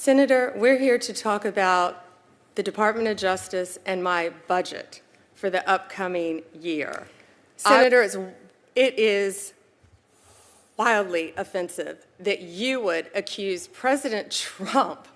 Senator, we're here to talk about the Department of Justice and my budget for the upcoming year. Senator, it is wildly offensive that you would accuse President Trump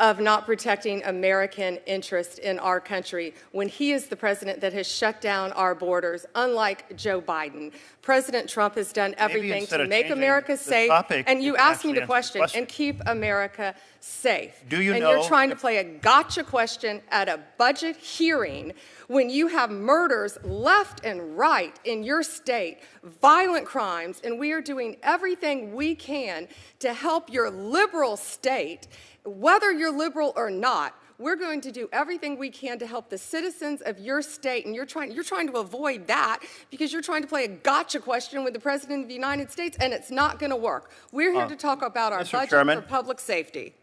of not protecting American interests in our country when he is the president that has shut down our borders, unlike Joe Biden. President Trump has done everything to make America safe, and you asked me the question, and keep America safe. Do you and know you're trying to play a gotcha question at a budget hearing when you have murders left and right in your state, violent crimes, and we are doing everything we can to help your liberal state. Whether you're liberal or not, we're going to do everything we can to help the citizens of your state, and you're trying to avoid that because you're trying to play a gotcha question with the President of the United States, and it's not going to work. We're here to talk about our budget for public safety.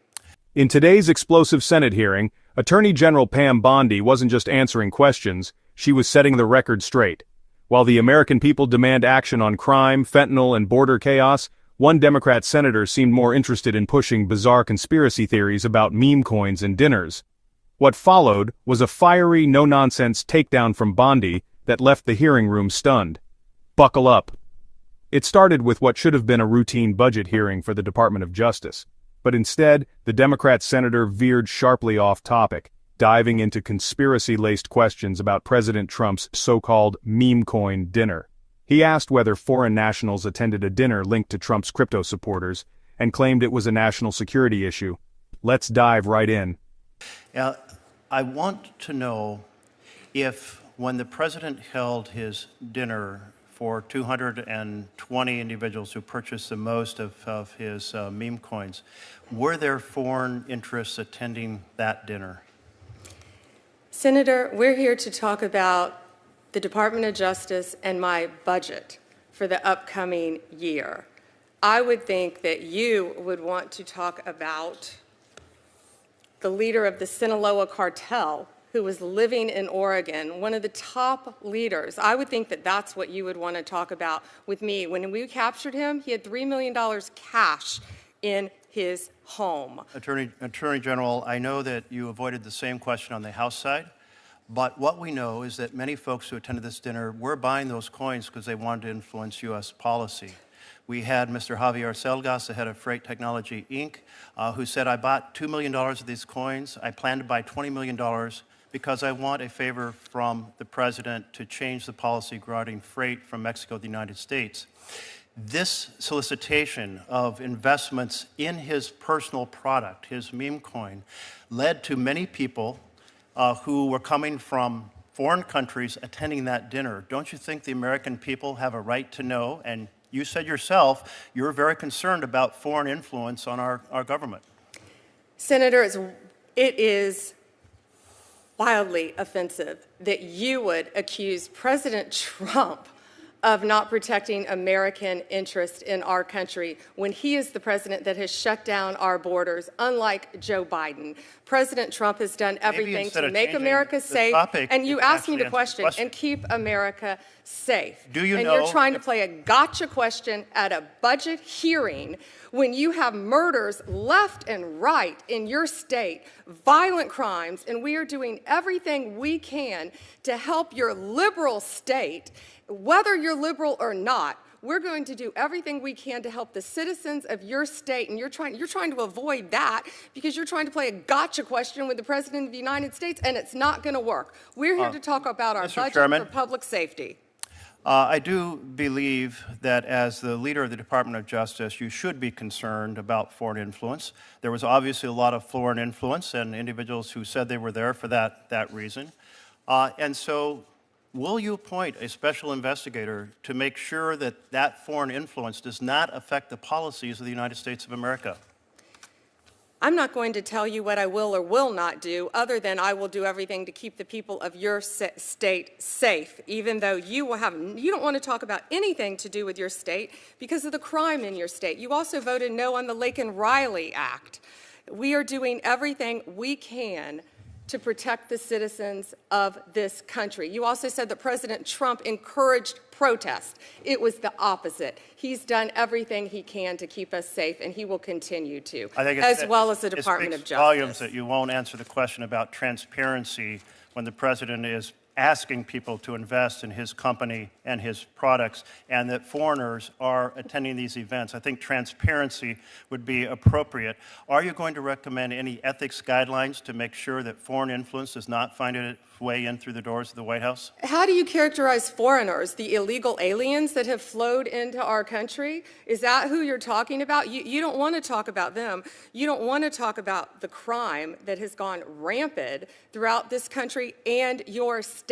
In today's explosive Senate hearing, Attorney General Pam Bondi wasn't just answering questions, she was setting the record straight. While the American people demand action on crime, fentanyl, and border chaos, one Democrat senator seemed more interested in pushing bizarre conspiracy theories about meme coins and dinners. What followed was a fiery, no-nonsense takedown from Bondi that left the hearing room stunned. Buckle up. It started with what should have been a routine budget hearing for the Department of Justice. But instead, the Democrat senator veered sharply off topic, diving into conspiracy-laced questions about President Trump's so-called meme coin dinner. He asked whether foreign nationals attended a dinner linked to Trump's crypto supporters, and claimed it was a national security issue. Let's dive right in. I want to know if, when the president held his dinner for 220 individuals who purchased the most of his meme coins, were there foreign interests attending that dinner? Senator, we're here to talk about the Department of Justice and my budget for the upcoming year. I would think that you would want to talk about the leader of the Sinaloa cartel who was living in Oregon, one of the top leaders. I would think that that's what you would want to talk about with me. When we captured him, he had $3 million cash in his home. Attorney General, I know that you avoided the same question on the House side. But what we know is that many folks who attended this dinner were buying those coins because they wanted to influence U.S. policy. We had Mr. Javier Selgas, the head of Freight Technology, Inc., who said, I bought $2 million of these coins. I plan to buy $20 million because I want a favor from the president to change the policy regarding freight from Mexico to the United States. This solicitation of investments in his personal product, his meme coin, led to many people who were coming from foreign countries attending that dinner. Don't you think the American people have a right to know? And you said yourself you're very concerned about foreign influence on our government. Senator, it is wildly offensive that you would accuse President Trump of not protecting American interests in our country when he is the president that has shut down our borders, unlike Joe Biden. President Trump has done everything to make America safe, and you asked me the question, and keep America safe. Do you and know you're trying to play a gotcha question at a budget hearing when you have murders left and right in your state, violent crimes, and we are doing everything we can to help your liberal state. Whether you're liberal or not, we're going to do everything we can to help the citizens of your state, and you're trying to avoid that because you're trying to play a gotcha question with the President of the United States, and it's not going to work. We're here to talk about our budget for public safety. I do believe that as the leader of the Department of Justice, you should be concerned about foreign influence. There was obviously a lot of foreign influence and individuals who said they were there for that reason. And so will you appoint a special investigator to make sure that that foreign influence does not affect the policies of the United States of America? I'm not going to tell you what I will or will not do, other than I will do everything to keep the people of your state safe, even though you don't want to talk about anything to do with your state because of the crime in your state. You also voted no on the Laken-Riley Act. We are doing everything we can to protect the citizens of this country. You also said that President Trump encouraged protest. It was the opposite. He's done everything he can to keep us safe, and he will continue to, as well as the Department of Justice. It speaks volumes that you won't answer the question about transparency when the president is asking people to invest in his company and his products, and that foreigners are attending these events. I think transparency would be appropriate. Are you going to recommend any ethics guidelines to make sure that foreign influence does not find its way in through the doors of the White House? How do you characterize foreigners, the illegal aliens that have flowed into our country? Is that who you're talking about? You don't want to talk about them. You don't want to talk about the crime that has gone rampant throughout this country and your state.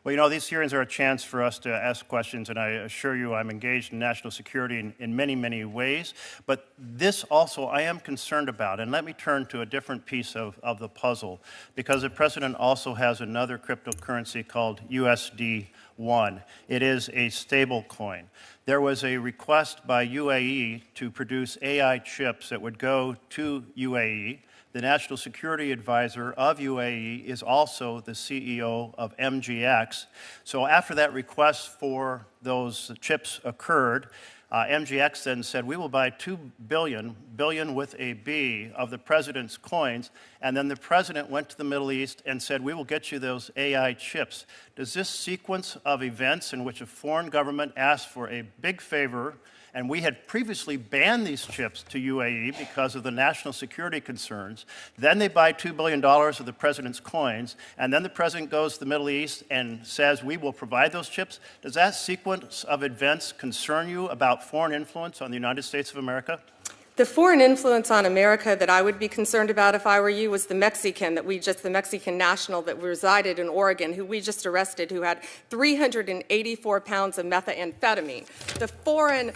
Well, you know, these hearings are a chance for us to ask questions, and I assure you I'm engaged in national security in many, many ways. But this also I am concerned about. And let me turn to a different piece of the puzzle, because the president also has another cryptocurrency called USD1. It is a stable coin. There was a request by UAE to produce AI chips that would go to UAE. The National Security Advisor of UAE is also the CEO of MGX. So after that request for those chips occurred, MGX then said, we will buy 2 billion, billion with a B, of the president's coins. And then the president went to the Middle East and said, we will get you those AI chips. Does this sequence of events in which a foreign government asks for a big favor, and we had previously banned these chips to UAE because of the national security concerns. Then they buy $2 billion of the president's coins, and then the president goes to the Middle East and says, we will provide those chips. Does that sequence of events concern you about foreign influence on the United States of America? The foreign influence on America that I would be concerned about if I were you was the Mexican national that resided in Oregon, who we just arrested, who had 384 pounds of methamphetamine. The foreign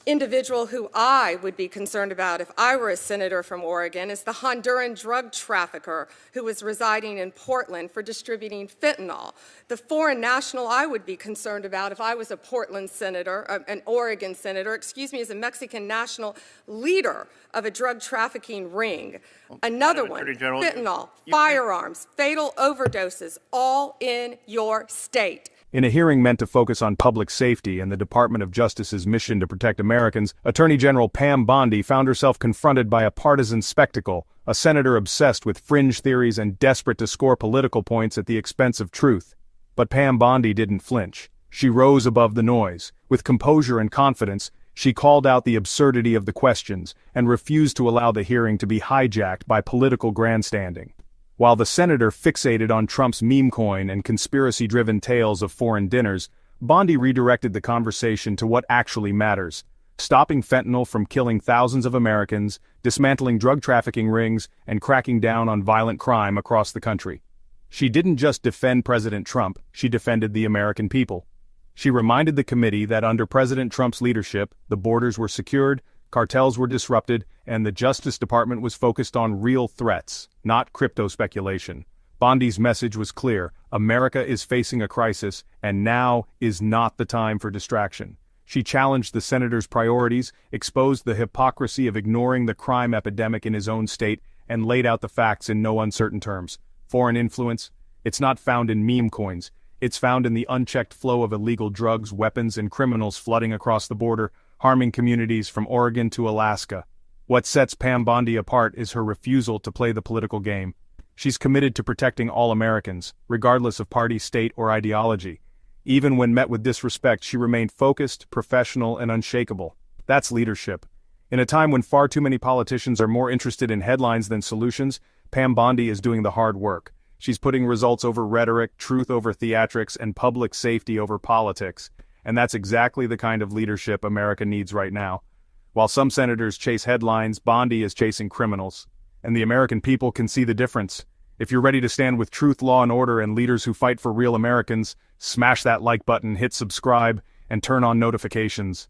individual who I would be concerned about if I were a senator from Oregon is the Honduran drug trafficker who was residing in Portland for distributing fentanyl. The foreign national I would be concerned about if I was a Portland senator, an Oregon senator, is a Mexican national leader of a drug trafficking ring. Another one, fentanyl, firearms, fatal overdoses, all in your state. In a hearing meant to focus on public safety and the Department of Justice's mission to protect Americans, Attorney General Pam Bondi found herself confronted by a partisan spectacle, a senator obsessed with fringe theories and desperate to score political points at the expense of truth. But Pam Bondi didn't flinch. She rose above the noise. With composure and confidence, she called out the absurdity of the questions and refused to allow the hearing to be hijacked by political grandstanding. While the senator fixated on Trump's meme coin and conspiracy-driven tales of foreign dinners, Bondi redirected the conversation to what actually matters: stopping fentanyl from killing thousands of Americans, dismantling drug trafficking rings, and cracking down on violent crime across the country. She didn't just defend President Trump, she defended the American people. She reminded the committee that under President Trump's leadership, the borders were secured, cartels were disrupted, and the Justice Department was focused on real threats, not crypto speculation. Bondi's message was clear: America is facing a crisis, and now is not the time for distraction. She challenged the senator's priorities, exposed the hypocrisy of ignoring the crime epidemic in his own state, and laid out the facts in no uncertain terms. Foreign influence? It's not found in meme coins. It's found in the unchecked flow of illegal drugs, weapons, and criminals flooding across the border, harming communities from Oregon to Alaska. What sets Pam Bondi apart is her refusal to play the political game. She's committed to protecting all Americans, regardless of party, state, or ideology. Even when met with disrespect, she remained focused, professional, and unshakable. That's leadership. In a time when far too many politicians are more interested in headlines than solutions, Pam Bondi is doing the hard work. She's putting results over rhetoric, truth over theatrics, and public safety over politics. And that's exactly the kind of leadership America needs right now. While some senators chase headlines, Bondi is chasing criminals. And the American people can see the difference. If you're ready to stand with truth, law, and order and leaders who fight for real Americans, smash that like button, hit subscribe, and turn on notifications.